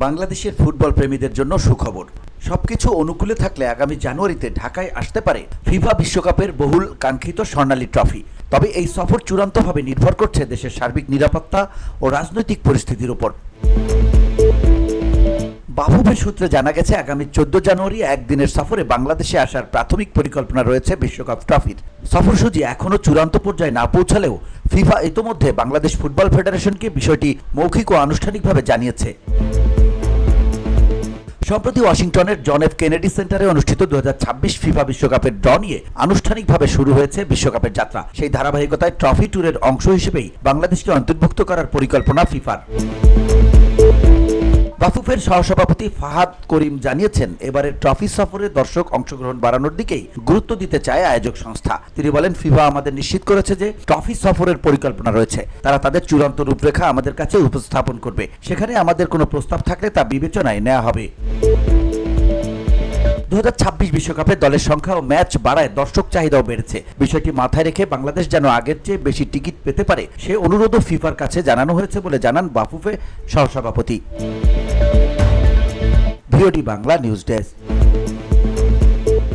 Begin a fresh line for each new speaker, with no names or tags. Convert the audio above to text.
বাংলাদেশের ফুটবল প্রেমীদের জন্য সুখবর। সবকিছু অনুকূলে থাকলে আগামী জানুয়ারিতে ঢাকায় আসতে পারে ফিফা বিশ্বকাপের বহুল কাঙ্ক্ষিত স্বর্ণালী ট্রফি। তবে এই সফর চূড়ান্তভাবে নির্ভর করছে দেশের সার্বিক নিরাপত্তা ও রাজনৈতিক পরিস্থিতির উপর। বাফুফে সূত্রে জানা গেছে, আগামী 14 জানুয়ারি একদিনের সফরে বাংলাদেশে আসার প্রাথমিক পরিকল্পনা রয়েছে বিশ্বকাপ ট্রফির। সফরসূচি এখনও চূড়ান্ত পর্যায়ে না পৌঁছালেও ফিফা ইতোমধ্যে বাংলাদেশ ফুটবল ফেডারেশনকে বিষয়টি মৌখিক ও আনুষ্ঠানিকভাবে জানিয়েছে। সম্প্রতি ওয়াশিংটনের জন এফ কেনেডি সেন্টারে অনুষ্ঠিত 2026 ফিফা বিশ্বকাপের ড্র নিয়ে আনুষ্ঠানিকভাবে শুরু হয়েছে বিশ্বকাপের যাত্রা। সেই ধারাবাহিকতায় ট্রফি ট্যুরের অংশ হিসেবেই বাংলাদেশকে অন্তর্ভুক্ত করার পরিকল্পনা ফিফার। বাফুফের সহসভাপতি ফাহাদ করিম জানিয়েছেন, এবারের ট্রফি সফরে দর্শক অংশগ্রহণ বাড়ানোর দিকেই গুরুত্ব দিতে চায় আয়োজক সংস্থা। তিনি বলেন, ফিফা আমাদের নিশ্চিত করেছে যে ট্রফি সফরের পরিকল্পনা রয়েছে। তারা তাদের চূড়ান্ত রূপরেখা আমাদের কাছে উপস্থাপন করবে। সেখানে আমাদের কোনো প্রস্তাব থাকলে তা বিবেচনায় নেওয়া হবে। 2026 বিশ্বকাপে দলের সংখ্যা ও ম্যাচ বাড়ায় দর্শক চাহিদাও বেড়েছে। বিষয়টি মাথায় রেখে বাংলাদেশ যেন আগের চেয়ে বেশি টিকিট পেতে পারে সে অনুরোধও ফিফার কাছে জানানো হয়েছে বলে জানান বাফুফে সহসভাপতি। VOD Bangla news desk.